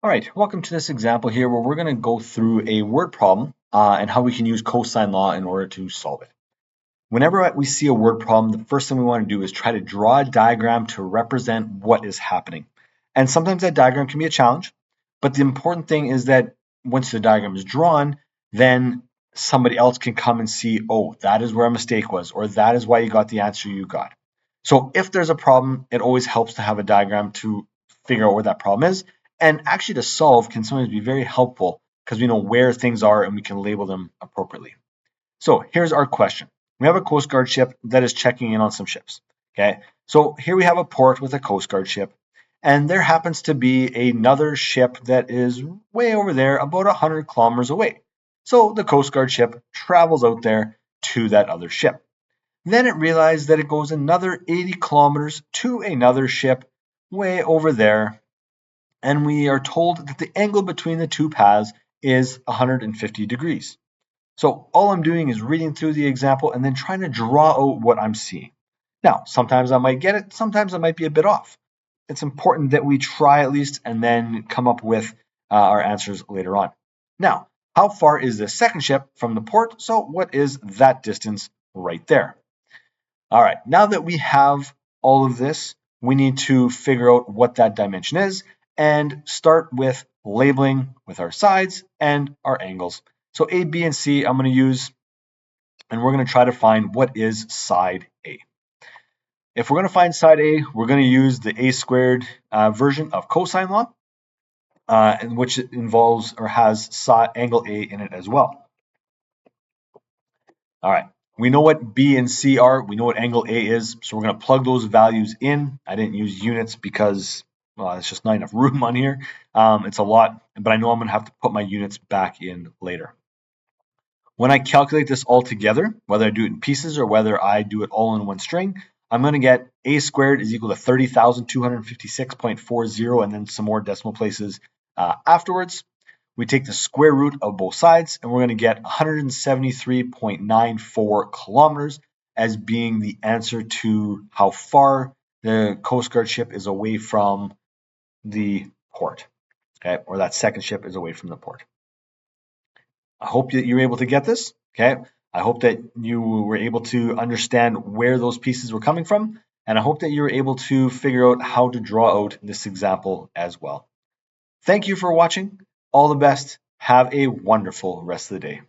All right, welcome to this example here where we're going to go through a word problem and how we can use cosine law in order to solve it. Whenever we see a word problem, the first thing we want to do is try to draw a diagram to represent what is happening. And sometimes that diagram can be a challenge, but the important thing is that once the diagram is drawn, then somebody else can come and see, oh, that is where a mistake was, or that is why you got the answer you got. So if there's a problem, it always helps to have a diagram to figure out where that problem is. And actually to solve can sometimes be very helpful because we know where things are and we can label them appropriately. So here's our question. We have a Coast Guard ship that is checking in on some ships. Okay, so here we have a port with a Coast Guard ship, and there happens to be another ship that is way over there, about 100 kilometers away. So the Coast Guard ship travels out there to that other ship. Then it realized that it goes another 80 kilometers to another ship way over there, and we are told that the angle between the two paths is 150 degrees. So all I'm doing is reading through the example and then trying to draw out what I'm seeing. Now, sometimes I might get it, sometimes I might be a bit off. It's important that we try at least and then come up with our answers later on. Now, how far is the second ship from the port? So what is that distance right there? All right, now that we have all of this, we need to figure out what that dimension is and start with labeling with our sides and our angles. So A, B, and C I'm going to use, and we're going to try to find what is side A. If we're going to find side A, we're going to use the A squared version of cosine law, which involves or has angle A in it as well. All right, we know what B and C are. We know what angle A is, so we're going to plug those values in. I didn't use units because, well, it's just not enough room on here. It's a lot, but I know I'm going to have to put my units back in later. When I calculate this all together, whether I do it in pieces or whether I do it all in one string, I'm going to get A squared is equal to 30,256.40 and then some more decimal places afterwards. We take the square root of both sides, and we're going to get 173.94 kilometers as being the answer to how far the Coast Guard ship is away from the port, okay, or that second ship is away from the port. I hope that you were able to get this, okay? I hope that you were able to understand where those pieces were coming from, and I hope that you were able to figure out how to draw out this example as well. Thank you for watching. All the best. Have a wonderful rest of the day.